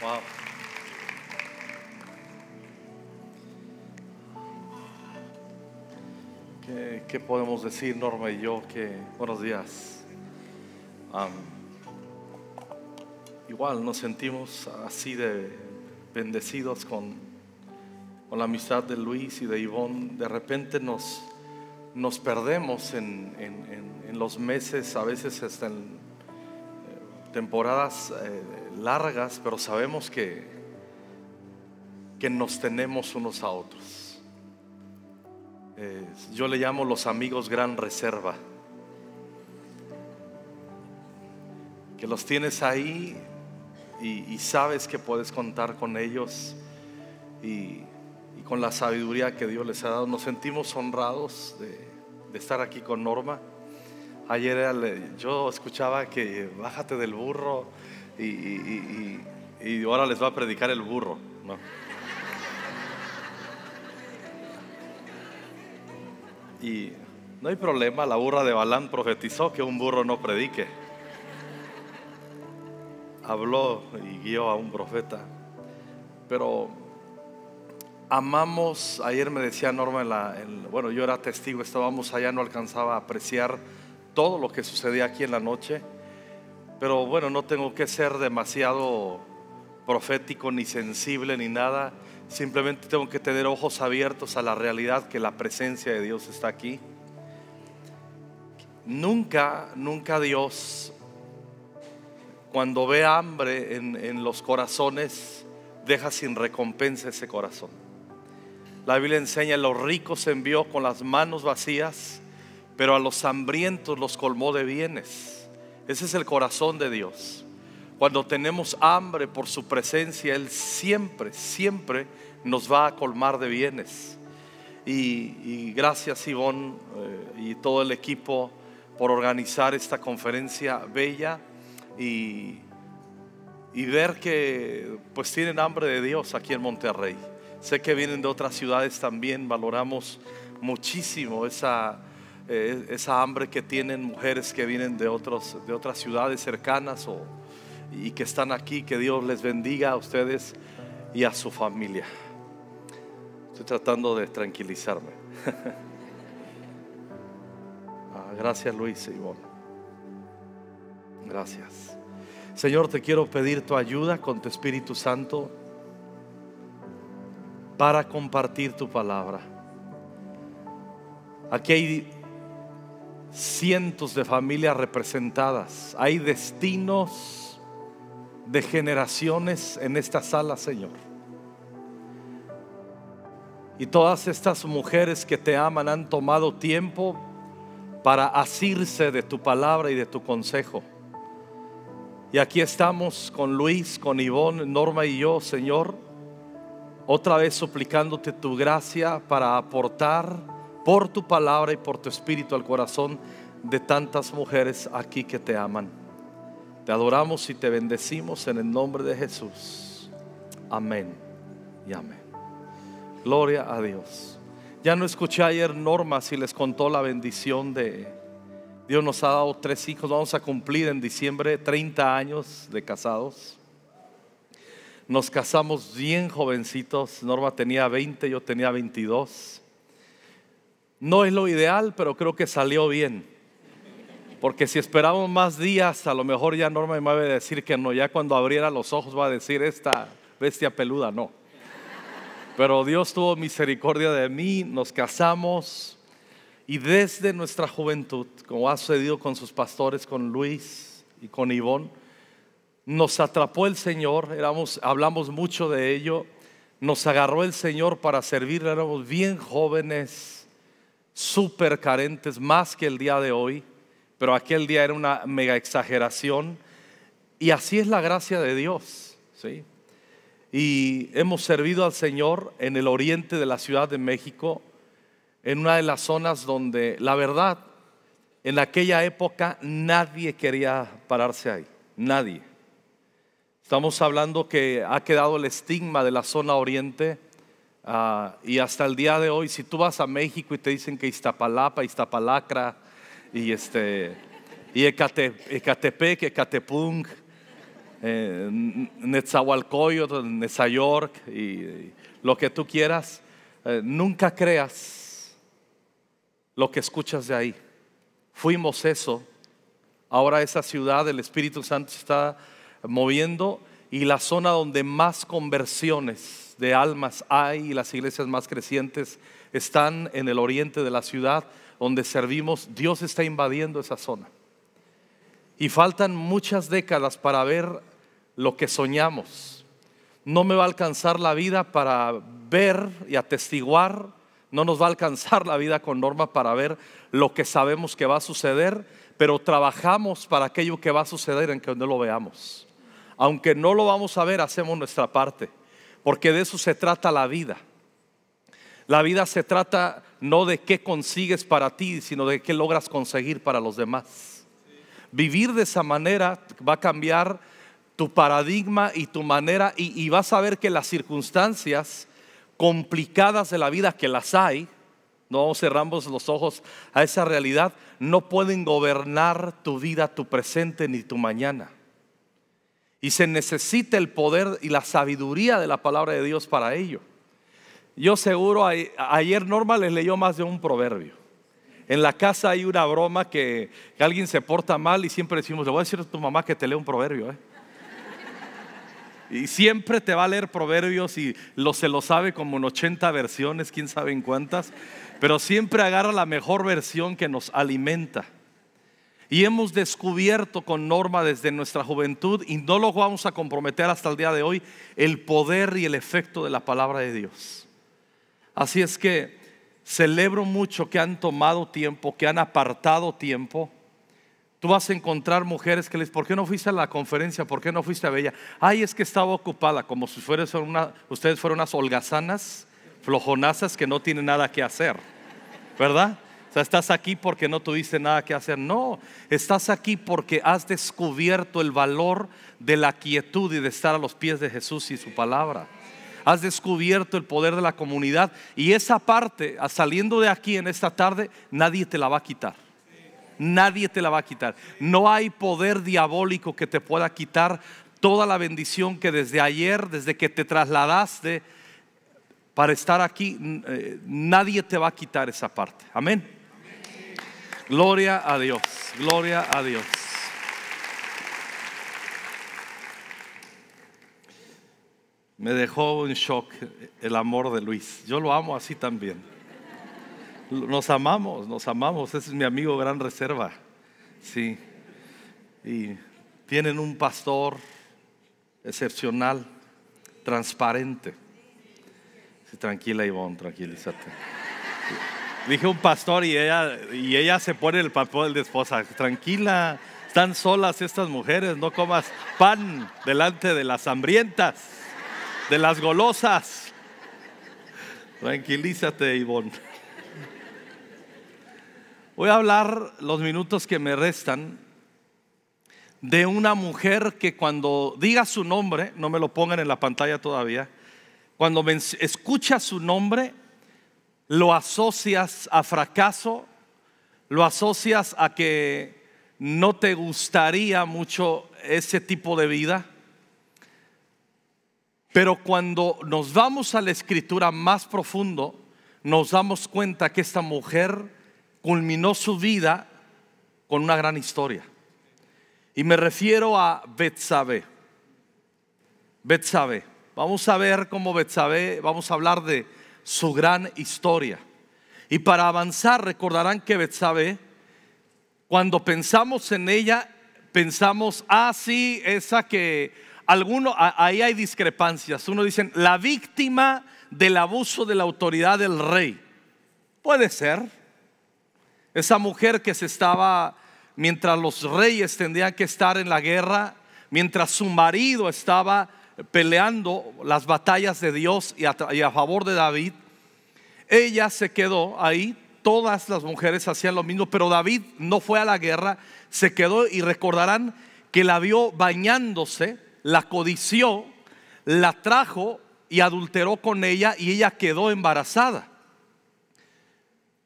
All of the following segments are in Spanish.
Wow. ¿Qué podemos decir, Norma y yo? Buenos días. Igual nos sentimos así de bendecidos con la amistad de Luis y de Ivonne. De repente nos perdemos en los meses, a veces hasta en temporadas largas, pero sabemos que nos tenemos unos a otros. Yo le llamo los amigos gran reserva, que los tienes ahí y sabes que puedes contar con ellos y con la sabiduría que Dios les ha dado. Nos sentimos honrados de estar aquí con Norma. Ayer yo escuchaba que bájate del burro y ahora les va a predicar el burro, ¿no? Y no hay problema, la burra de Balaam profetizó que un burro no predique. Habló y guió a un profeta. Pero amamos, ayer me decía Norma, bueno, yo era testigo, estábamos allá, no alcanzaba a apreciar todo lo que sucedía aquí en la noche. Pero bueno, no tengo que ser demasiado profético ni sensible ni nada. Simplemente tengo que tener ojos abiertos a la realidad que la presencia de Dios está aquí. Nunca Dios, cuando ve hambre en los corazones, deja sin recompensa ese corazón. La Biblia enseña: los ricos envió con las manos vacías, pero a los hambrientos los colmó de bienes. Ese es el corazón de Dios. Cuando tenemos hambre por su presencia, Él siempre nos va a colmar de bienes. Y gracias, Ivonne, y todo el equipo por organizar esta conferencia bella y ver que pues tienen hambre de Dios aquí en Monterrey. Sé que vienen de otras ciudades también. Valoramos muchísimo esa hambre que tienen mujeres que vienen de otras ciudades cercanas y que están aquí. Que Dios les bendiga a ustedes y a su familia. Estoy tratando de tranquilizarme. Gracias, Luis y Ivonne. Gracias. Señor, te quiero pedir tu ayuda con tu Espíritu Santo para compartir tu palabra. Aquí hay cientos de familias representadas. Hay destinos de generaciones en esta sala, Señor. Y todas estas mujeres que te aman han tomado tiempo para asirse de tu palabra y de tu consejo. Y aquí estamos con Luis, con Ivonne, Norma y yo, Señor, otra vez suplicándote tu gracia para aportar por tu palabra y por tu espíritu al corazón de tantas mujeres aquí que te aman. Te adoramos y te bendecimos en el nombre de Jesús. Amén y amén. Gloria a Dios. Ya no escuché ayer Norma si les contó la bendición de Dios. Nos ha dado 3 hijos. Vamos a cumplir en diciembre 30 años de casados. Nos casamos bien jovencitos. Norma tenía 20, yo tenía 22. No es lo ideal, pero creo que salió bien. Porque si esperamos más días, a lo mejor ya Norma me va a decir que no. Ya cuando abriera los ojos va a decir: esta bestia peluda no. Pero Dios tuvo misericordia de mí, nos casamos y desde nuestra juventud, como ha sucedido con sus pastores, con Luis y con Ivonne, nos atrapó el Señor. Hablamos mucho de ello. Nos agarró el Señor para servir. Éramos bien jóvenes, súper carentes, más que el día de hoy, pero aquel día era una mega exageración. Y así es la gracia de Dios, ¿sí? Y hemos servido al Señor en el oriente de la Ciudad de México, en una de las zonas donde la verdad, en aquella época nadie quería pararse ahí, nadie. Estamos hablando que ha quedado el estigma de la zona oriente, y hasta el día de hoy, si tú vas a México y te dicen que Iztapalapa, Iztapalacra y Ecatepec, Ecatepunk, Netzahualcoyotl, Nezayork y lo que tú quieras. Nunca creas lo que escuchas de ahí. Fuimos eso. Ahora esa ciudad, el Espíritu Santo se está moviendo, y la zona donde más conversiones de almas hay y las iglesias más crecientes están en el oriente de la ciudad donde servimos. Dios está invadiendo esa zona. Y faltan muchas décadas para ver lo que soñamos. No me va a alcanzar la vida para ver y atestiguar. No nos va a alcanzar la vida con Norma para ver lo que sabemos que va a suceder, pero trabajamos para aquello que va a suceder aunque no lo veamos. Aunque no lo vamos a ver, hacemos nuestra parte, porque de eso se trata la vida. La vida se trata no de qué consigues para ti, sino de qué logras conseguir para los demás. Vivir de esa manera va a cambiar tu paradigma y tu manera, y vas a ver que las circunstancias complicadas de la vida, que las hay, no cerramos los ojos a esa realidad, no pueden gobernar tu vida, tu presente ni tu mañana. Y se necesita el poder y la sabiduría de la palabra de Dios para ello. Yo seguro, ayer Norma les leyó más de un proverbio. En la casa hay una broma que alguien se porta mal y siempre decimos: le voy a decir a tu mamá que te lea un proverbio, Y siempre te va a leer proverbios, y se lo sabe como en 80 versiones, quién sabe en cuántas, pero siempre agarra la mejor versión que nos alimenta. Y hemos descubierto con Norma desde nuestra juventud, y no lo vamos a comprometer hasta el día de hoy, el poder y el efecto de la palabra de Dios. Así es que celebro mucho que han tomado tiempo, que han apartado tiempo. Tú vas a encontrar mujeres que les: ¿por qué no fuiste a la conferencia? ¿Por qué no fuiste a Bella? Ay, es que estaba ocupada. Como si ustedes fueran unas holgazanas, flojonazas que no tienen nada que hacer, ¿verdad? O sea, estás aquí porque no tuviste nada que hacer. No, estás aquí porque has descubierto el valor de la quietud y de estar a los pies de Jesús y su palabra. Has descubierto el poder de la comunidad, y esa parte, saliendo de aquí en esta tarde, nadie te la va a quitar. Nadie te la va a quitar. No hay poder diabólico que te pueda quitar toda la bendición que desde ayer, desde que te trasladaste para estar aquí, nadie te va a quitar esa parte. Amén. Gloria a Dios, gloria a Dios. Me dejó en shock el amor de Luis. Yo lo amo así también. Nos amamos, ese es mi amigo Gran Reserva. Sí. Y tienen un pastor excepcional, transparente. Sí, tranquila, Ivonne, tranquilízate. Dije un pastor y ella se pone el papel de esposa. Tranquila, están solas estas mujeres, no comas pan delante de las hambrientas, de las golosas. Tranquilízate, Ivonne. Voy a hablar los minutos que me restan de una mujer que cuando diga su nombre, no me lo pongan en la pantalla todavía, cuando escuchas su nombre, lo asocias a fracaso, lo asocias a que no te gustaría mucho ese tipo de vida. Pero cuando nos vamos a la escritura más profundo, nos damos cuenta que esta mujer culminó su vida con una gran historia. Y me refiero a Betsabé. Betsabé. Vamos a ver cómo Betsabé, vamos a hablar de su gran historia. Y para avanzar, recordarán que Betsabé, cuando pensamos en ella, pensamos: sí, esa que ahí hay discrepancias. Uno dice: la víctima del abuso de la autoridad del rey. Puede ser. Esa mujer que mientras los reyes tendrían que estar en la guerra, mientras su marido estaba peleando las batallas de Dios y a favor de David, ella se quedó ahí. Todas las mujeres hacían lo mismo, pero David no fue a la guerra, se quedó, y recordarán que la vio bañándose, la codició, la trajo y adulteró con ella, y ella quedó embarazada.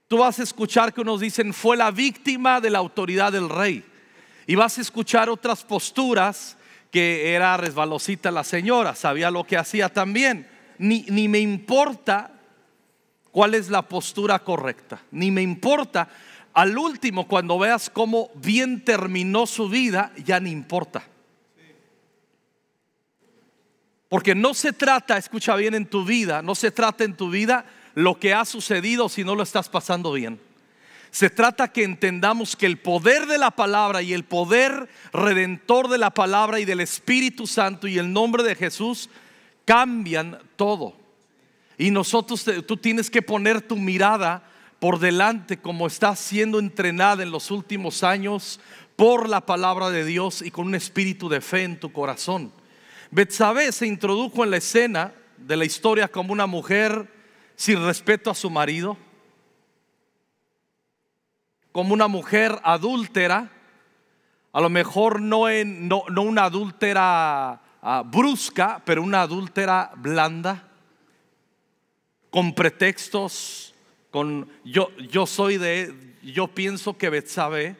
Tú vas a escuchar que unos dicen: fue la víctima de la autoridad del rey, y vas a escuchar otras posturas que era resbalosita la señora, sabía lo que hacía también. Ni me importa cuál es la postura correcta, ni me importa. Al último, cuando veas cómo bien terminó su vida, ya ni importa. Porque no se trata, escucha bien, en tu vida, no se trata en tu vida lo que ha sucedido si no lo estás pasando bien. Se trata que entendamos que el poder de la palabra y el poder redentor de la palabra y del Espíritu Santo y el nombre de Jesús cambian todo. Y tú tienes que poner tu mirada por delante, como estás siendo entrenada en los últimos años por la palabra de Dios y con un espíritu de fe en tu corazón. Betsabé se introdujo en la escena de la historia como una mujer sin respeto a su marido, como una mujer adúltera, a lo mejor no una adúltera brusca, pero una adúltera blanda, con pretextos, yo pienso que Betsabé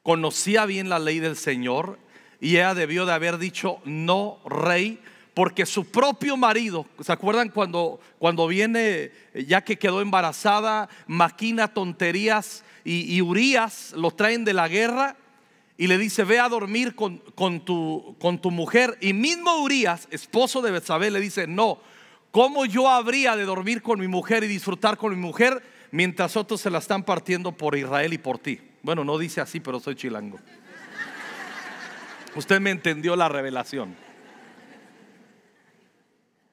conocía bien la ley del Señor y ella debió de haber dicho no, rey, porque su propio marido, ¿se acuerdan cuando viene, ya que quedó embarazada, maquina tonterías y Urías lo traen de la guerra y le dice ve a dormir con tu mujer? Y mismo Urías, esposo de Betsabé, le dice no, ¿cómo yo habría de dormir con mi mujer y disfrutar con mi mujer mientras otros se la están partiendo por Israel y por ti? Bueno, no dice así, pero soy chilango. Usted me entendió la revelación.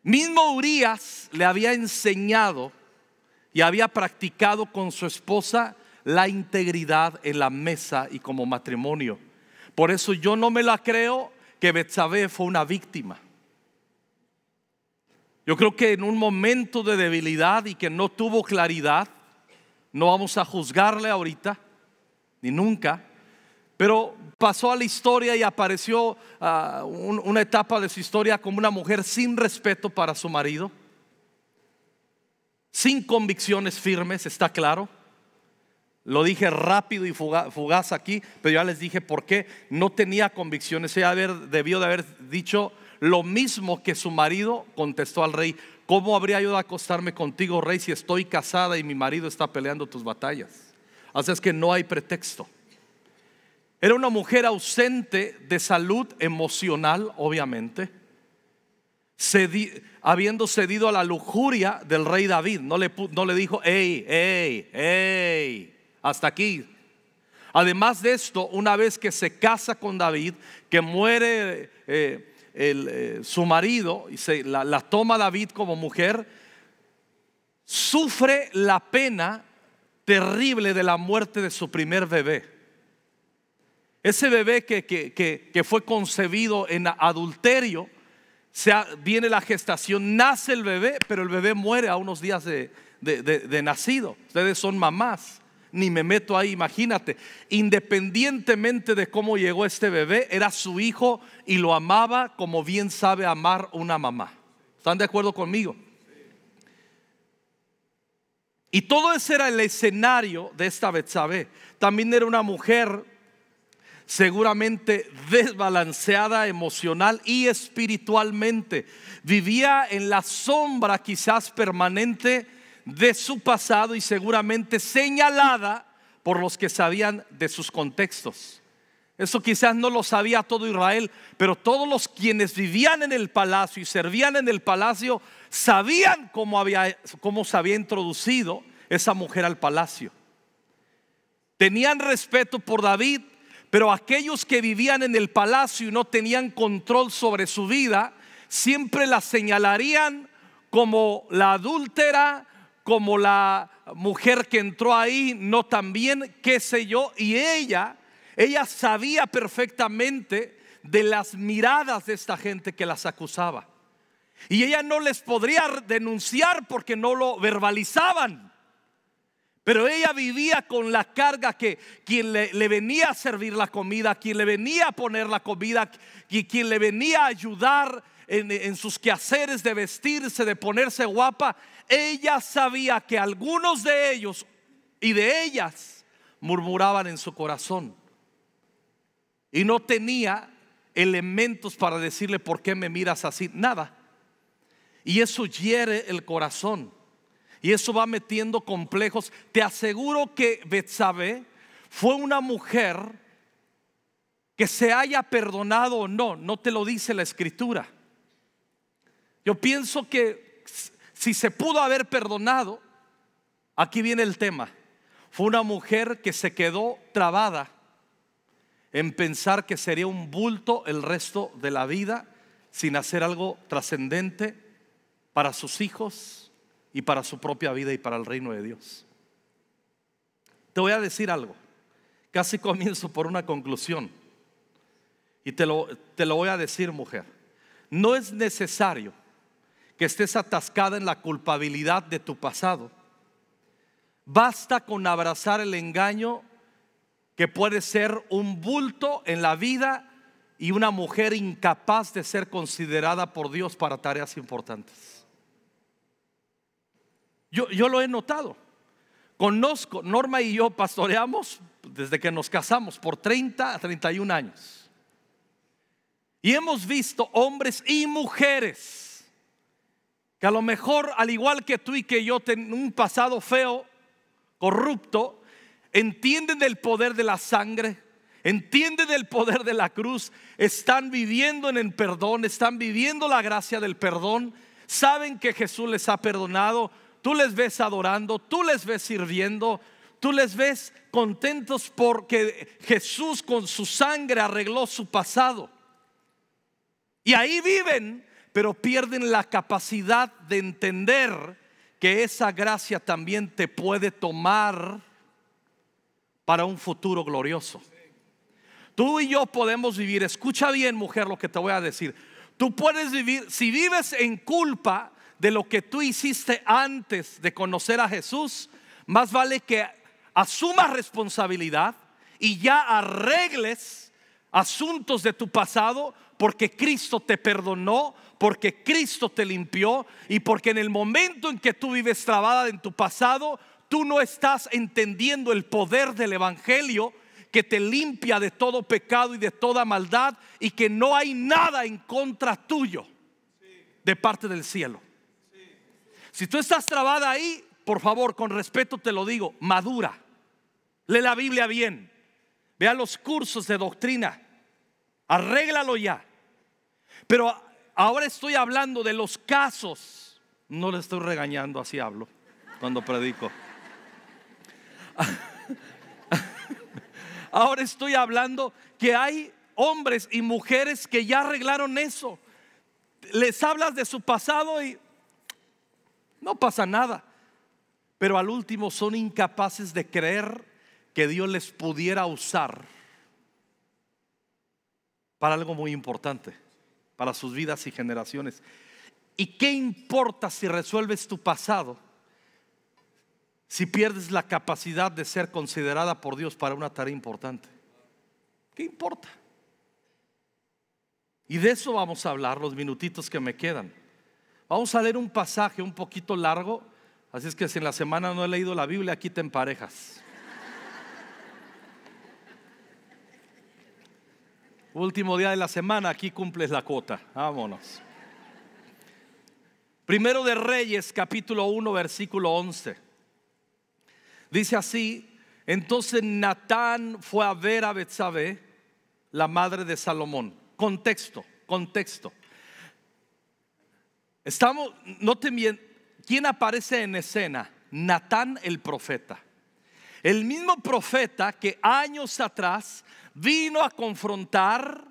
Mismo Urías le había enseñado y había practicado con su esposa la integridad en la mesa y como matrimonio. Por eso yo no me la creo que Betsabé fue una víctima. Yo creo que en un momento de debilidad y que no tuvo claridad, no vamos a juzgarle ahorita ni nunca, pero pasó a la historia y apareció una etapa de su historia como una mujer sin respeto para su marido, sin convicciones firmes, está claro. Lo dije rápido y fugaz aquí, pero ya les dije por qué. No tenía convicciones. Ella debió de haber dicho lo mismo que su marido. Contestó al rey: ¿cómo habría yo de acostarme contigo, rey, si estoy casada y mi marido está peleando tus batallas? Así es que no hay pretexto. Era una mujer ausente de salud emocional, obviamente, habiendo cedido a la lujuria del rey David. No le dijo hey, hasta aquí. Además de esto, una vez que se casa con David, que muere su marido y la toma David como mujer, sufre la pena terrible de la muerte de su primer bebé. Ese bebé que fue concebido en adulterio, viene la gestación, nace el bebé, pero el bebé muere a unos días de nacido. Ustedes son mamás, ni me meto ahí, imagínate. Independientemente de cómo llegó este bebé, era su hijo y lo amaba como bien sabe amar una mamá. ¿Están de acuerdo conmigo? Y todo ese era el escenario de esta Betsabé. También era una mujer seguramente desbalanceada emocional y espiritualmente. Vivía en la sombra quizás permanente de su pasado y seguramente señalada por los que sabían de sus contextos. Eso quizás no lo sabía todo Israel, pero todos los quienes vivían en el palacio y servían en el palacio sabían cómo se había introducido esa mujer al palacio. Tenían respeto por David, pero aquellos que vivían en el palacio y no tenían control sobre su vida, siempre la señalarían como la adúltera, como la mujer que entró ahí, no tan bien, qué sé yo. Y ella sabía perfectamente de las miradas de esta gente que las acusaba. Y ella no les podría denunciar porque no lo verbalizaban. Pero ella vivía con la carga que quien le venía a servir la comida, quien le venía a poner la comida, y quien le venía a ayudar en sus quehaceres de vestirse, de ponerse guapa, ella sabía que algunos de ellos y de ellas murmuraban en su corazón. Y no tenía elementos para decirle por qué me miras así, nada. Y eso hiere el corazón y eso va metiendo complejos. Te aseguro que Betsabé fue una mujer que se haya perdonado o no, no te lo dice la escritura. Yo pienso que si se pudo haber perdonado, aquí viene el tema. Fue una mujer que se quedó trabada en pensar que sería un bulto el resto de la vida sin hacer algo trascendente para sus hijos y para su propia vida y para el reino de Dios. Te voy a decir algo. Casi comienzo por una conclusión y te lo voy a decir, mujer. No es necesario que estés atascada en la culpabilidad de tu pasado. Basta con abrazar el engaño que puede ser un bulto en la vida y una mujer incapaz de ser considerada por Dios para tareas importantes. Yo lo he notado. Conozco, Norma y yo pastoreamos desde que nos casamos por 30 a 31 años. Y hemos visto hombres y mujeres que a lo mejor, al igual que tú y que yo, tienen un pasado feo, corrupto, entienden del poder de la sangre, entienden del poder de la cruz, están viviendo en el perdón, están viviendo la gracia del perdón, saben que Jesús les ha perdonado. Tú les ves adorando, tú les ves sirviendo, tú les ves contentos porque Jesús con su sangre arregló su pasado. Y ahí viven, pero pierden la capacidad de entender que esa gracia también te puede tomar para un futuro glorioso. Tú y yo podemos vivir, escucha bien, mujer, lo que te voy a decir. Tú puedes vivir, si vives en culpa de lo que tú hiciste antes de conocer a Jesús, más vale que asumas responsabilidad y ya arregles asuntos de tu pasado, porque Cristo te perdonó, porque Cristo te limpió y porque en el momento en que tú vives trabada en tu pasado, tú no estás entendiendo el poder del evangelio que te limpia de todo pecado y de toda maldad, y que no hay nada en contra tuyo de parte del cielo. Si tú estás trabada ahí, por favor, con respeto te lo digo, madura. Lee la Biblia bien. Vea los cursos de doctrina. Arréglalo ya. Pero ahora estoy hablando de los casos. No le estoy regañando, así hablo cuando predico. Ahora estoy hablando que hay hombres y mujeres que ya arreglaron eso. Les hablas de su pasado y no pasa nada, pero al último son incapaces de creer que Dios les pudiera usar para algo muy importante, para sus vidas y generaciones. ¿Y qué importa si resuelves tu pasado si pierdes la capacidad de ser considerada por Dios para una tarea importante? ¿Qué importa? Y de eso vamos a hablar los minutitos que me quedan. Vamos a leer un pasaje un poquito largo, así es que si en la semana no he leído la Biblia, aquí te emparejas. Último día de la semana, aquí cumples la cuota. Vámonos. Primero de Reyes, capítulo 1, versículo 11. Dice así: entonces Natán fue a ver a Betsabé, la madre de Salomón. Contexto. Noten bien, ¿quién aparece en escena? Natán el profeta. El mismo profeta que años atrás vino a confrontar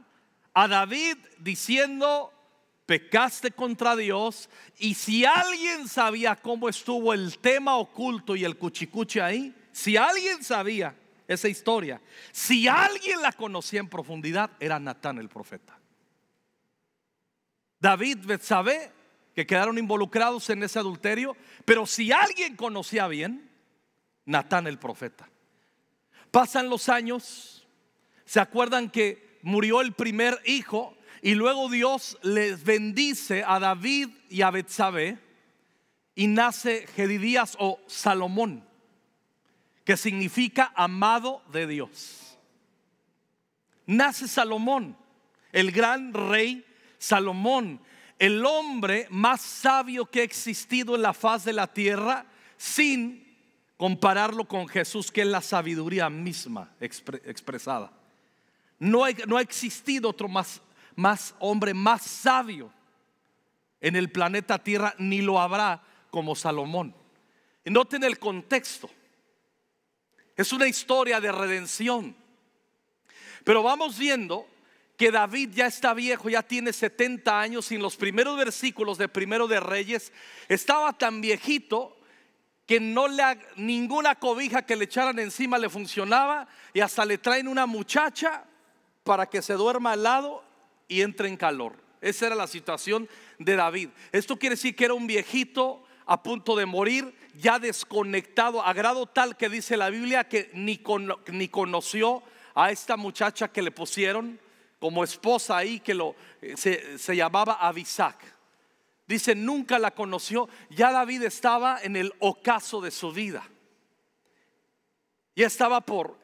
a David diciendo: pecaste contra Dios. Y si alguien sabía cómo estuvo el tema oculto y el cuchicuchi ahí, si alguien sabía esa historia, si alguien la conocía en profundidad, era Natán el profeta. David, Betsabé, que quedaron involucrados en ese adulterio, pero si alguien conocía bien, Natán el profeta. Pasan los años, se acuerdan que murió el primer hijo y luego Dios les bendice a David y a Betsabé y nace Jedidías o Salomón, que significa amado de Dios. Nace Salomón. el gran rey Salomón, el hombre más sabio que ha existido en la faz de la tierra, sin compararlo con Jesús, que es la sabiduría misma expresada. No ha existido otro hombre más sabio en el planeta Tierra, ni lo habrá como Salomón. Y noten el contexto. Es una historia de redención. Pero vamos viendo que David ya está viejo, ya tiene 70 años, y en los primeros versículos de Primero de Reyes estaba tan viejito que ninguna cobija que le echaran encima le funcionaba, y hasta le traen una muchacha para que se duerma al lado y entre en calor. Esa era la situación de David. Esto quiere decir que era un viejito a punto de morir, ya desconectado, a grado tal que dice la Biblia que ni conoció a esta muchacha que le pusieron como esposa ahí, que se llamaba Abisac. Dice, nunca la conoció. Ya David estaba en el ocaso de su vida. Ya estaba por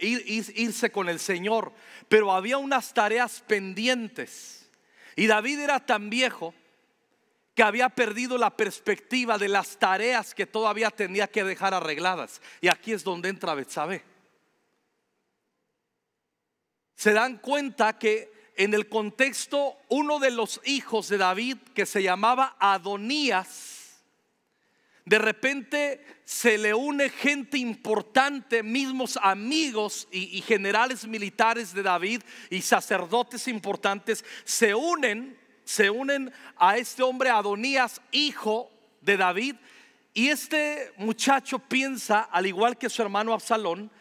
irse con el Señor, pero había unas tareas pendientes. Y David era tan viejo que había perdido la perspectiva de las tareas que todavía tenía que dejar arregladas. Y aquí es donde entra Betsabé. Se dan cuenta que en el contexto, uno de los hijos de David, que se llamaba Adonías, de repente se le une gente importante, mismos amigos y generales militares de David y sacerdotes importantes, se unen a este hombre Adonías, hijo de David. Y este muchacho piensa, al igual que su hermano Absalón,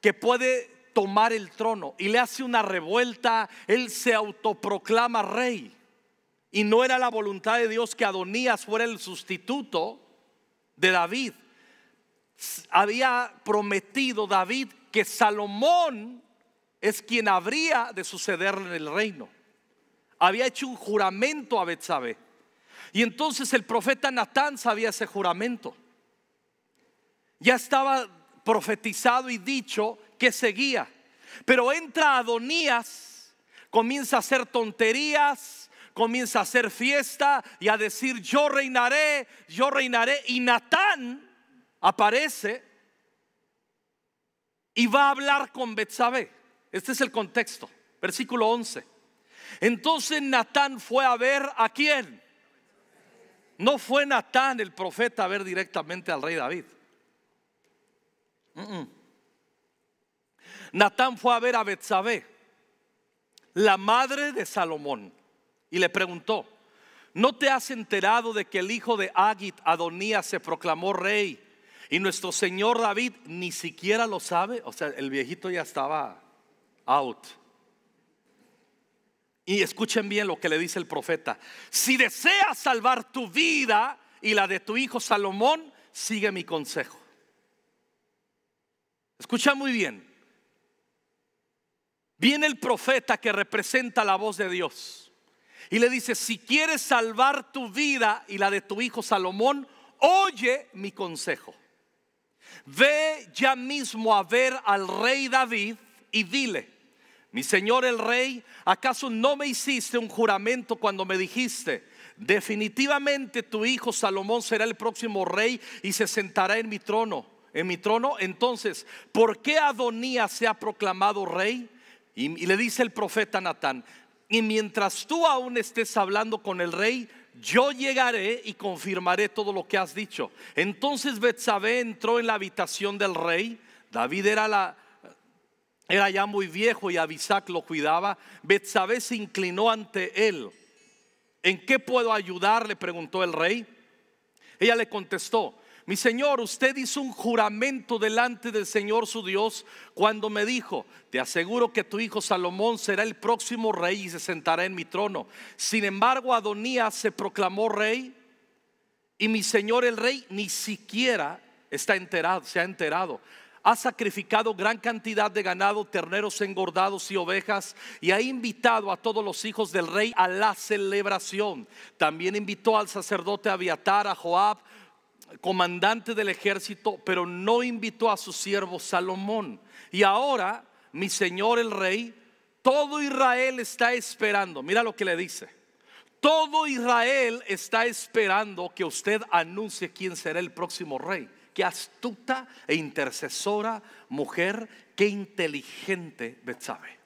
que puede tomar el trono, y le hace una revuelta. Él se autoproclama rey, y no era la voluntad de Dios que Adonías fuera el sustituto de David. Había prometido David que Salomón es quien habría de sucederle en el reino. Había hecho un juramento a Betsabé, y entonces el profeta Natán sabía ese juramento. Ya estaba profetizado y dicho que seguía. Pero entra Adonías, comienza a hacer tonterías, comienza a hacer fiesta y a decir yo reinaré. Y Natán aparece y va a hablar con Betsabé. Este es el contexto, versículo 11. Entonces Natán fue a ver ¿a quién? No fue Natán el profeta a ver directamente al rey David. Natán fue a ver a Betsabé, la madre de Salomón, y le preguntó: ¿no te has enterado de que el hijo de Agit, Adonías, se proclamó rey y nuestro señor David ni siquiera lo sabe? O sea, el viejito ya estaba out. Y escuchen bien lo que le dice el profeta: si deseas salvar tu vida y la de tu hijo Salomón, sigue mi consejo. Escucha muy bien. Viene el profeta que representa la voz de Dios y le dice: si quieres salvar tu vida y la de tu hijo Salomón, oye mi consejo. Ve ya mismo a ver al rey David y dile: mi señor el rey, ¿acaso no me hiciste un juramento cuando me dijiste: definitivamente tu hijo Salomón será el próximo rey y se sentará en mi trono? Entonces, ¿por qué Adonías se ha proclamado rey? Y le dice el profeta Natán: y mientras tú aún estés hablando con el rey, yo llegaré y confirmaré todo lo que has dicho. Entonces Betsabé entró en la habitación del rey. David era ya muy viejo y Abisac lo cuidaba. Betsabé se inclinó ante él. ¿En qué puedo ayudar?, le preguntó el rey. Ella le contestó: mi señor, usted hizo un juramento delante del Señor su Dios cuando me dijo: te aseguro que tu hijo Salomón será el próximo rey y se sentará en mi trono. Sin embargo, Adonías se proclamó rey y mi señor el rey ni siquiera se ha enterado. Ha sacrificado gran cantidad de ganado, terneros engordados y ovejas, y ha invitado a todos los hijos del rey a la celebración. También invitó al sacerdote Abiatar, a Joab, comandante del ejército, pero no invitó a su siervo Salomón. Y ahora mi señor el rey todo Israel está esperando. Mira lo que le dice. Todo Israel está esperando que usted anuncie quién será el próximo rey. Qué astuta e intercesora mujer, qué inteligente Betsabe.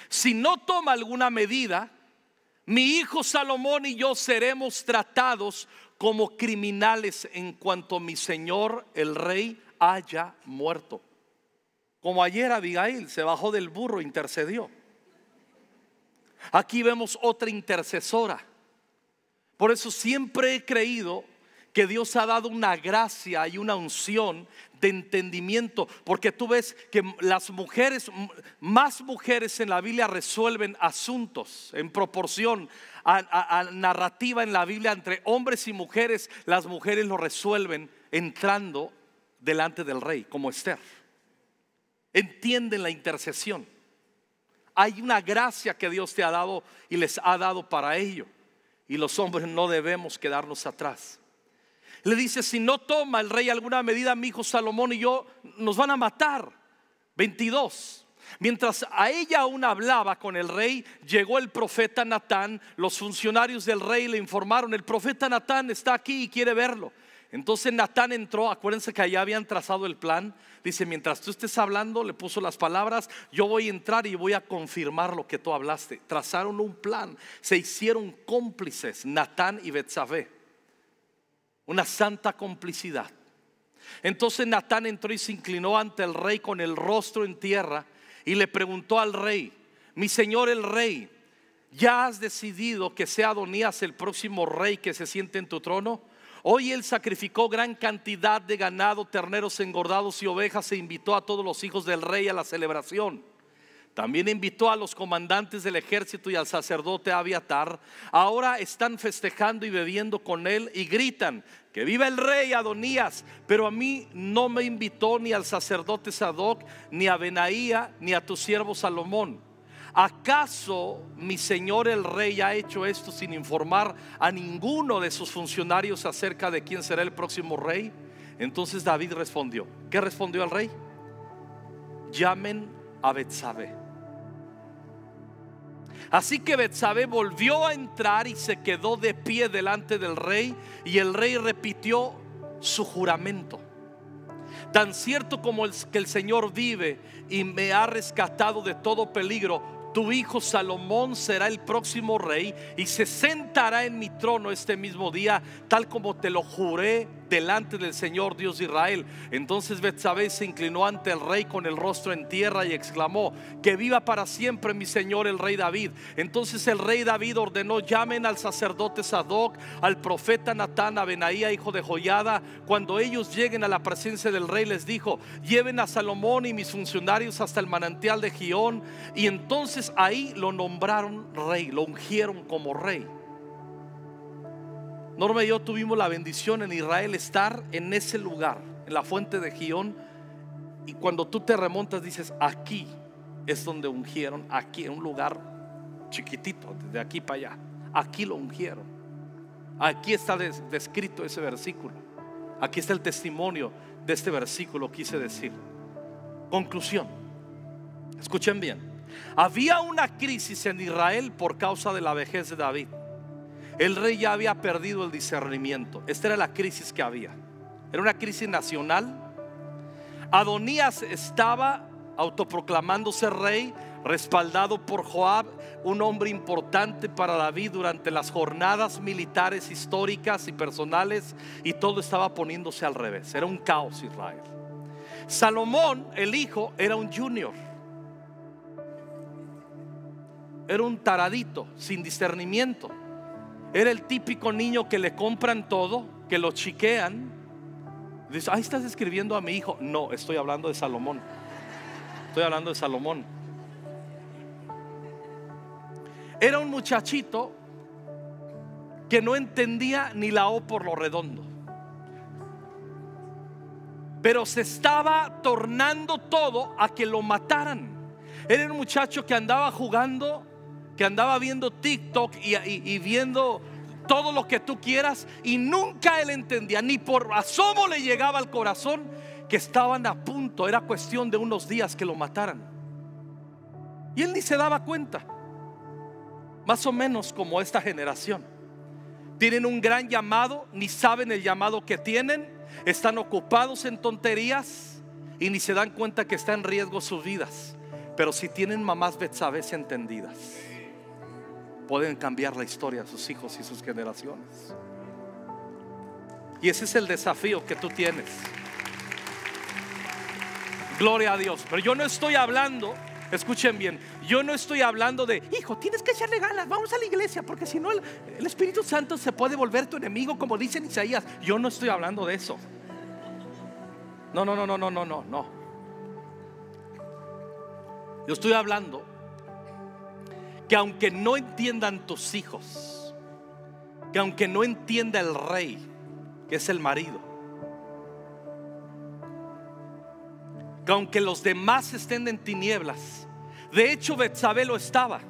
Si no toma alguna medida, mi hijo Salomón y yo seremos tratados como criminales en cuanto mi señor el rey haya muerto. Como ayer Abigail se bajó del burro e intercedió. Aquí vemos otra intercesora. Por eso siempre he creído que Dios ha dado una gracia y una unción de entendimiento, porque tú ves que las mujeres, más mujeres en la Biblia resuelven asuntos en proporción a narrativa en la Biblia entre hombres y mujeres. Las mujeres lo resuelven entrando delante del rey, como Esther. Entienden la intercesión. Hay una gracia que Dios te ha dado y les ha dado para ello, y los hombres no debemos quedarnos atrás. Le dice: si no toma el rey alguna medida, mi hijo Salomón y yo nos van a matar. 22. Mientras a ella aún hablaba con el rey, llegó el profeta Natán. Los funcionarios del rey le informaron: el profeta Natán está aquí y quiere verlo. Entonces Natán entró. Acuérdense que allá habían trazado el plan. Dice: mientras tú estés hablando, le puso las palabras, yo voy a entrar y voy a confirmar lo que tú hablaste. Trazaron un plan, se hicieron cómplices Natán y Betsabe. Una santa complicidad. Entonces Natán entró y se inclinó ante el rey con el rostro en tierra y le preguntó al rey: mi señor el rey, ¿ya has decidido que sea Adonías el próximo rey que se siente en tu trono? Hoy él sacrificó gran cantidad de ganado, terneros engordados y ovejas, e invitó a todos los hijos del rey a la celebración. También invitó a los comandantes del ejército y al sacerdote Abiatar. Ahora están festejando y bebiendo con él y gritan: que viva el rey Adonías. Pero a mí no me invitó, ni al sacerdote Sadoc, ni a Benaía, ni a tu siervo Salomón. ¿Acaso mi señor el rey ha hecho esto sin informar a ninguno de sus funcionarios acerca de quién será el próximo rey? Entonces David respondió. ¿Qué respondió el rey? Llamen a Betsabe. Así que Betsabe volvió a entrar y se quedó de pie delante del rey, y el rey repitió su juramento: tan cierto como que el Señor vive y me ha rescatado de todo peligro, tu hijo Salomón será el próximo rey y se sentará en mi trono este mismo día, tal como te lo juré delante del Señor Dios de Israel. Entonces Betsabe se inclinó ante el rey con el rostro en tierra y exclamó: que viva para siempre mi señor el rey David. Entonces el rey David ordenó: llamen al sacerdote Sadoc, al profeta Natán, a Benaía hijo de Joiada. Cuando ellos lleguen a la presencia del rey, les dijo: lleven a Salomón y mis funcionarios hasta el manantial de Gihón. Y entonces ahí lo nombraron rey, lo ungieron como rey. Norma y yo tuvimos la bendición en Israel estar en ese lugar, en la fuente de Gihón. Y cuando tú te remontas dices: aquí es donde ungieron, aquí en un lugar chiquitito, de aquí para allá, aquí lo ungieron. Aquí está descrito ese versículo. Aquí está el testimonio de este versículo, quise decir. Conclusión. Escuchen bien. Había una crisis en Israel por causa de la vejez de David. El rey ya había perdido el discernimiento. Esta era la crisis que había. Era una crisis nacional. Adonías estaba autoproclamándose rey, respaldado por Joab, un hombre importante para David durante las jornadas militares históricas y personales, y todo estaba poniéndose al revés. Era un caos Israel. Salomón, el hijo, era un junior. Era un taradito sin discernimiento. Era el típico niño que le compran todo, que lo chiquean. Dice: ahí estás escribiendo a mi hijo. No, estoy hablando de Salomón. Estoy hablando de Salomón. Era un muchachito que no entendía ni la O por lo redondo, pero se estaba tornando todo a que lo mataran. Era un muchacho que andaba jugando, que andaba viendo TikTok y viendo todo lo que tú quieras, y nunca él entendía, ni por asomo le llegaba al corazón que estaban a punto, era cuestión de unos días que lo mataran. Y él ni se daba cuenta. Más o menos como esta generación. Tienen un gran llamado, ni saben el llamado que tienen, están ocupados en tonterías y ni se dan cuenta que está en riesgo sus vidas. Pero si tienen mamás Betsabés entendidas, pueden cambiar la historia de sus hijos y sus generaciones. Y ese es el desafío que tú tienes. Gloria a Dios. Pero yo no estoy hablando, escuchen bien, yo no estoy hablando de, hijo, tienes que echarle ganas, vamos a la iglesia, porque si no el Espíritu Santo se puede volver tu enemigo, como dice en Isaías. Yo no estoy hablando de eso. No. Yo estoy hablando que aunque no entiendan tus hijos, que aunque no entienda el rey, que es el marido, que aunque los demás estén en tinieblas, de hecho Betsabé lo estaba.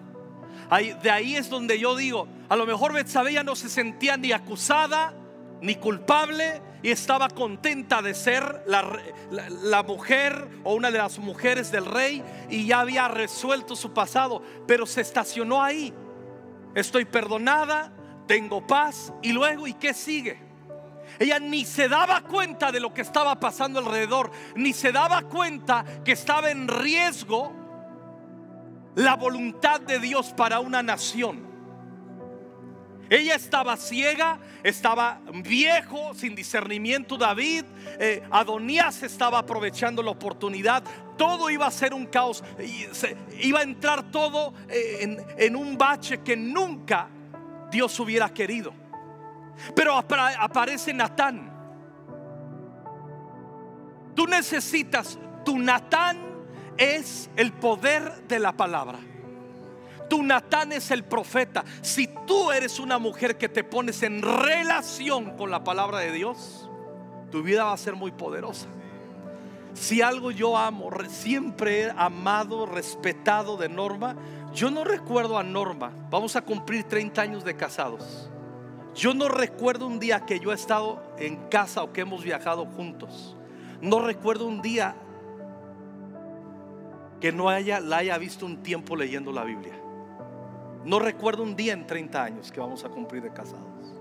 De ahí es donde yo digo, a lo mejor Betsabé ya no se sentía ni acusada ni culpable y estaba contenta de ser la mujer o una de las mujeres del rey, y ya había resuelto su pasado, pero se estacionó ahí. Estoy perdonada, tengo paz. Y luego, ¿y qué sigue? Ella ni se daba cuenta de lo que estaba pasando alrededor, ni se daba cuenta que estaba en riesgo la voluntad de Dios para una nación. Ella estaba ciega, estaba viejo, sin discernimiento David, Adonías estaba aprovechando la oportunidad. Todo iba a ser un caos, iba a entrar todo en un bache que nunca Dios hubiera querido. Pero aparece Natán. Tú necesitas, tu Natán es el poder de la palabra. Tu Natán es el profeta. Si tú eres una mujer que te pones en relación con la palabra de Dios, tu vida va a ser muy poderosa. Si algo yo amo, siempre he amado, respetado de Norma. Yo no recuerdo a Norma, vamos a cumplir 30 años de casados. Yo no recuerdo un día que yo he estado en casa o que hemos viajado juntos. No recuerdo un día que no la haya visto un tiempo leyendo la Biblia. No recuerdo un día en 30 años que vamos a cumplir de casados.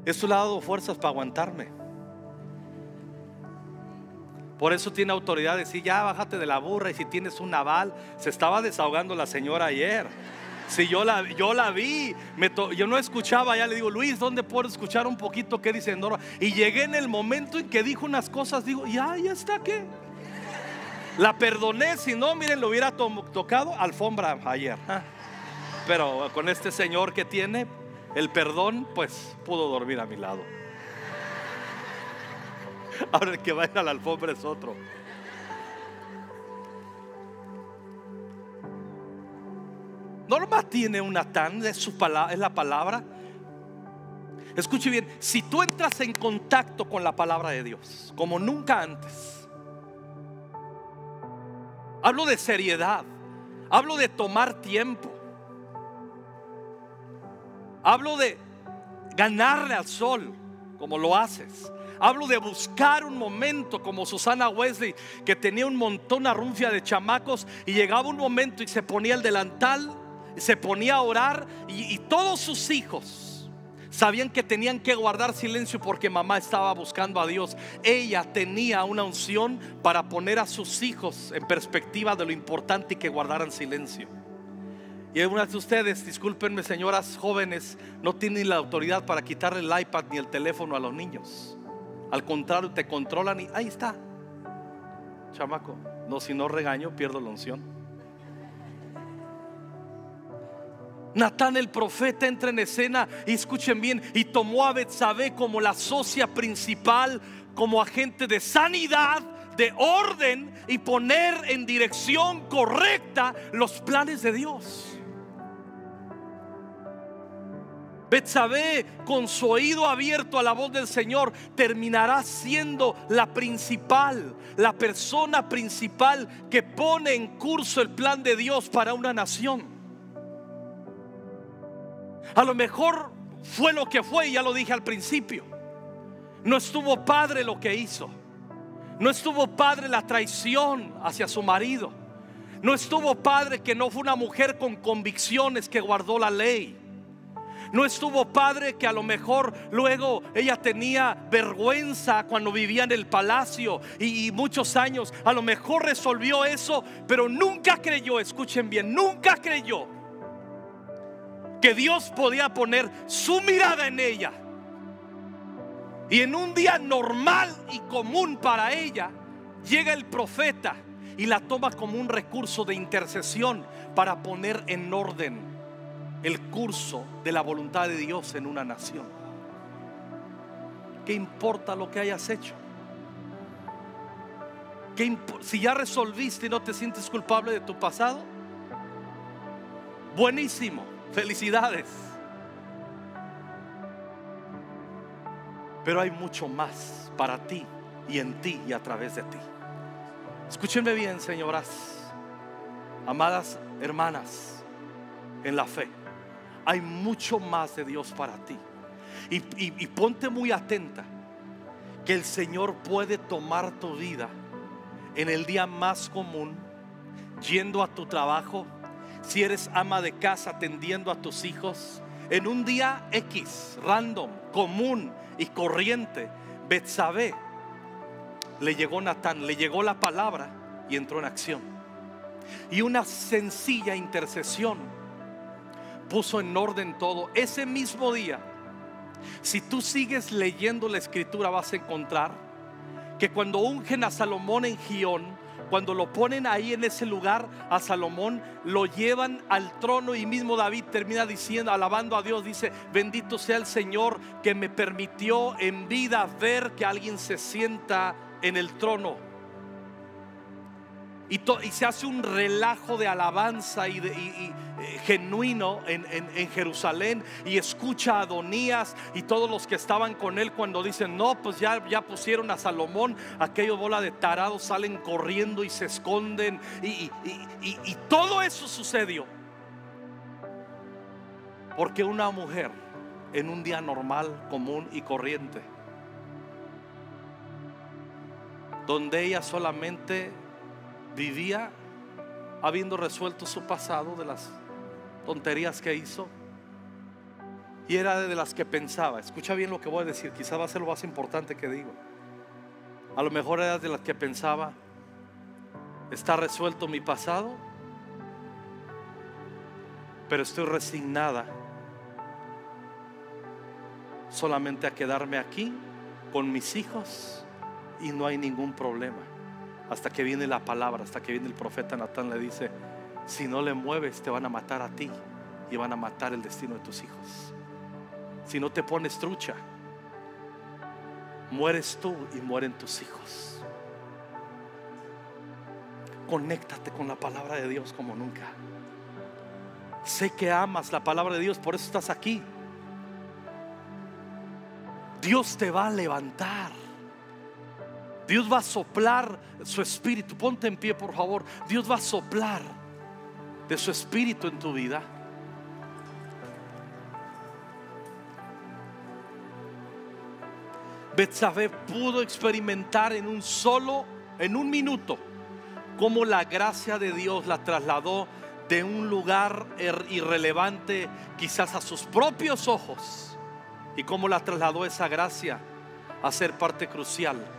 Esto le ha dado fuerzas para aguantarme. Por eso tiene autoridad de decir, ya bájate de la burra. Y si tienes un aval, se estaba desahogando la señora ayer. Si yo la vi, yo no escuchaba. Ya le digo, Luis, ¿dónde puedo escuchar un poquito qué dice Norma? Y llegué en el momento en que dijo unas cosas. Digo, ya está, ¿qué? La perdoné. Si no, miren, lo hubiera tocado alfombra ayer. Pero con este señor que tiene el perdón, pues pudo dormir a mi lado. Ahora el que va a ir a la alfombra es otro. Norma tiene un Natán, es su palabra, es la palabra. Escuche bien, si tú entras en contacto con la palabra de Dios como nunca antes, hablo de seriedad, hablo de tomar tiempo, hablo de ganarle al sol como lo haces. Hablo de buscar un momento como Susana Wesley, que tenía un montón, una runfia de chamacos, y llegaba un momento y se ponía el delantal, se ponía a orar, y todos sus hijos sabían que tenían que guardar silencio porque mamá estaba buscando a Dios. Ella tenía una unción para poner a sus hijos en perspectiva de lo importante y que guardaran silencio. Y algunas de ustedes, discúlpenme señoras jóvenes, no tienen la autoridad para quitarle el iPad ni el teléfono a los niños. Al contrario, te controlan y ahí está, chamaco. No, si no regaño, pierdo la unción. Natán el profeta entra en escena, y escuchen bien, y tomó a Betsabé como la socia principal, como agente de sanidad, de orden, y poner en dirección correcta los planes de Dios. Betsabé, con su oído abierto a la voz del Señor, terminará siendo la principal, la persona principal que pone en curso el plan de Dios para una nación. A lo mejor fue lo que fue, y ya lo dije al principio. No estuvo padre lo que hizo. No estuvo padre la traición hacia su marido. No estuvo padre que no fue una mujer con convicciones que guardó la ley. No estuvo padre que a lo mejor luego ella tenía vergüenza cuando vivía en el palacio y muchos años. A lo mejor resolvió eso, pero nunca creyó, escuchen bien, nunca creyó que Dios podía poner su mirada en ella. Y en un día normal y común para ella, llega el profeta y la toma como un recurso de intercesión para poner en orden el curso de la voluntad de Dios en una nación. ¿Qué importa lo que hayas hecho? Si ya resolviste y no te sientes culpable de tu pasado, buenísimo, felicidades. Pero hay mucho más para ti y en ti y a través de ti. Escúchenme bien, señoras, amadas hermanas en la fe. Hay mucho más de Dios para ti. Y ponte muy atenta, que el Señor puede tomar tu vida en el día más común, yendo a tu trabajo, si eres ama de casa, atendiendo a tus hijos, en un día X, random, común y corriente. Betsabé, le llegó Natán, le llegó la palabra y entró en acción. Y una sencilla intercesión puso en orden todo. Ese mismo día, si tú sigues leyendo la escritura, vas a encontrar que cuando ungen a Salomón en Gión, cuando lo ponen ahí en ese lugar a Salomón, lo llevan al trono y mismo David termina diciendo, alabando a Dios, dice: bendito sea el Señor que me permitió en vida ver que alguien se sienta en el trono. Y se hace un relajo de alabanza y genuino en Jerusalén. Y escucha a Adonías y todos los que estaban con él cuando dicen: no, pues ya pusieron a Salomón. Aquello bola de tarados salen corriendo y se esconden. Y todo eso sucedió porque una mujer en un día normal, común y corriente, donde ella solamente vivía habiendo resuelto su pasado de las tonterías que hizo, y era de las que pensaba, escucha bien lo que voy a decir, quizá va a ser lo más importante que digo. A lo mejor era de las que pensaba: está resuelto mi pasado, pero estoy resignada solamente a quedarme aquí con mis hijos y no hay ningún problema. Hasta que viene la palabra, hasta que viene el profeta Natán, le dice: si no le mueves, te van a matar a ti y van a matar el destino de tus hijos. Si no te pones trucha, mueres tú y mueren tus hijos. Conéctate con la palabra de Dios como nunca. Sé que amas la palabra de Dios, por eso estás aquí. Dios te va a levantar. Dios va a soplar su espíritu. Ponte en pie, por favor. Dios va a soplar de su espíritu en tu vida. Betsabé pudo experimentar en un minuto, cómo la gracia de Dios la trasladó de un lugar irrelevante quizás a sus propios ojos, y cómo la trasladó esa gracia a ser parte crucial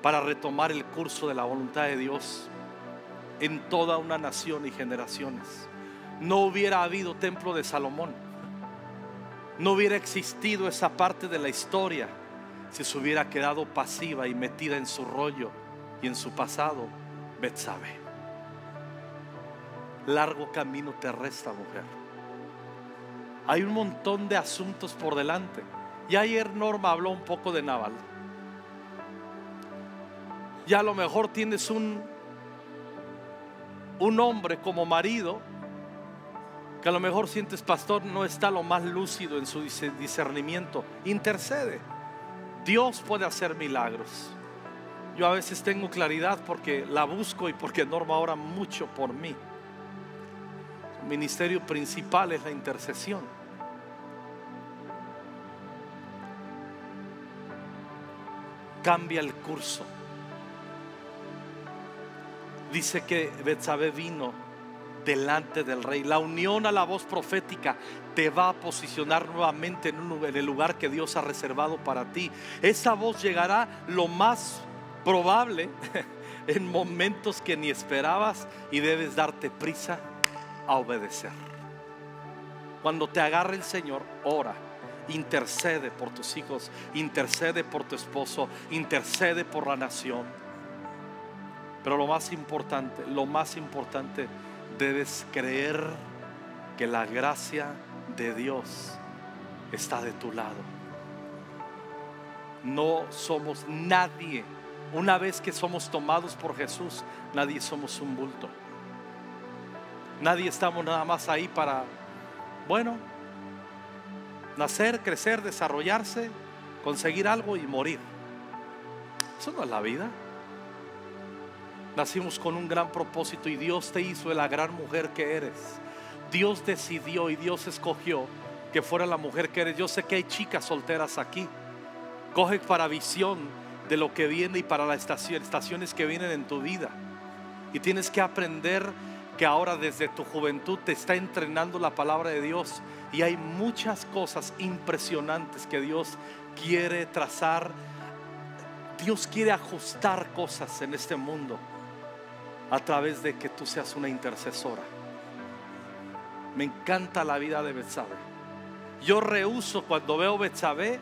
para retomar el curso de la voluntad de Dios en toda una nación y generaciones. No hubiera habido templo de Salomón, no hubiera existido esa parte de la historia si se hubiera quedado pasiva y metida en su rollo y en su pasado. Betsabé, largo camino te resta, mujer. Hay un montón de asuntos por delante. Y ayer Norma habló un poco de Nabal. Ya a lo mejor tienes un hombre como marido que a lo mejor sientes: pastor, no está lo más lúcido en su discernimiento. Intercede. Dios puede hacer milagros. Yo a veces tengo claridad porque la busco y porque Norma ora mucho por mí. Su ministerio principal es la intercesión. Cambia el curso. Dice que Betsabé vino delante del rey. La unión a la voz profética te va a posicionar nuevamente en el lugar que Dios ha reservado para ti. Esa voz llegará lo más probable en momentos que ni esperabas, y debes darte prisa a obedecer. Cuando te agarre el Señor, ora, intercede por tus hijos, intercede por tu esposo, intercede por la nación. Pero lo más importante, debes creer que la gracia de Dios está de tu lado. No somos nadie. Una vez que somos tomados por Jesús, nadie somos un bulto. Nadie estamos nada más ahí para, bueno, nacer, crecer, desarrollarse, conseguir algo y morir. Eso no es la vida. Nacimos con un gran propósito y Dios te hizo la gran mujer que eres. Dios decidió y Dios escogió que fuera la mujer que eres. Yo sé que hay chicas solteras aquí. Coge para visión de lo que viene y para las estaciones que vienen en tu vida. Y tienes que aprender que ahora desde tu juventud te está entrenando la palabra de Dios. Y hay muchas cosas impresionantes que Dios quiere trazar. Dios quiere ajustar cosas en este mundo a través de que tú seas una intercesora. Me encanta la vida de Betsabé. Yo rehúso cuando veo Betsabé,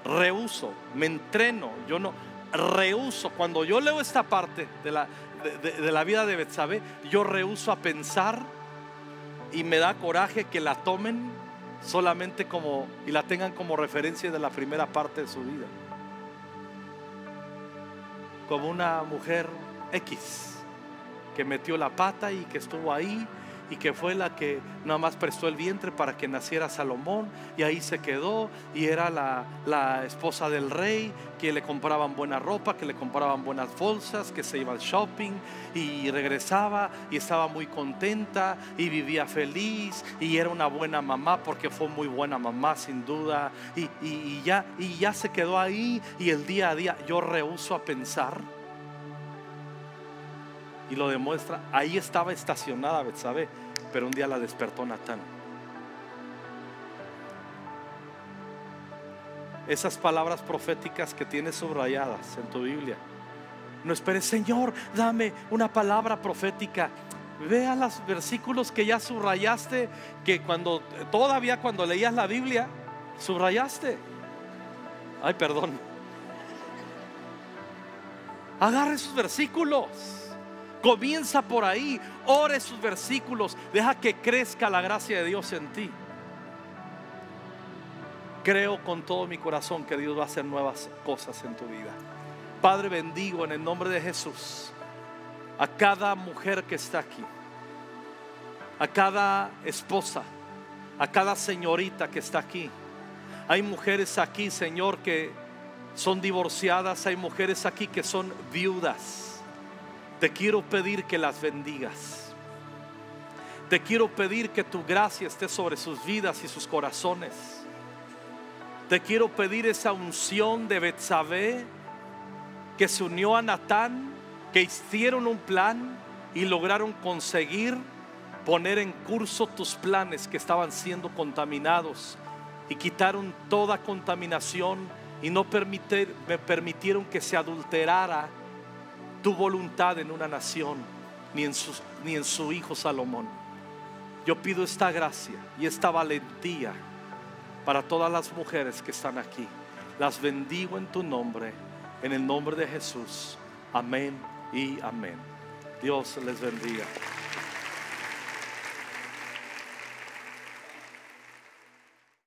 rehúso, me entreno. Yo no rehúso cuando yo leo esta parte de la vida de Betsabé. Yo rehúso a pensar, y me da coraje que la tomen solamente como y la tengan como referencia de la primera parte de su vida, como una mujer X que metió la pata y que estuvo ahí y que fue la que nada más prestó el vientre para que naciera Salomón, y ahí se quedó, y era la esposa del rey, que le compraban buena ropa, que le compraban buenas bolsas, que se iba al shopping y regresaba y estaba muy contenta y vivía feliz, y era una buena mamá porque fue muy buena mamá sin duda, y ya se quedó ahí. Y el día a día yo rehúso a pensar, y lo demuestra. Ahí estaba estacionada Betsabé, pero un día la despertó Natán. Esas palabras proféticas que tienes subrayadas en tu Biblia, no esperes, Señor, dame una palabra profética. Vea los versículos que ya subrayaste, que todavía cuando leías la Biblia subrayaste. Ay, perdón. Agarre esos versículos. Comienza por ahí, ore sus versículos, deja que crezca la gracia de Dios en ti. Creo con todo mi corazón que Dios va a hacer nuevas cosas en tu vida. Padre, bendigo en el nombre de Jesús a cada mujer que está aquí, a cada esposa, a cada señorita que está aquí. Hay mujeres aquí, Señor, que son divorciadas, hay mujeres aquí que son viudas. Te quiero pedir que las bendigas. Te quiero pedir que tu gracia esté sobre sus vidas y sus corazones. Te quiero pedir esa unción de Betsabé que se unió a Natán, que hicieron un plan y lograron conseguir poner en curso tus planes que estaban siendo contaminados, y quitaron toda contaminación y no permitieron que se adulterara tu voluntad en una nación, ni en su hijo Salomón. Yo pido esta gracia y esta valentía para todas las mujeres que están aquí. Las bendigo en tu nombre, en el nombre de Jesús. Amén y amén. Dios les bendiga.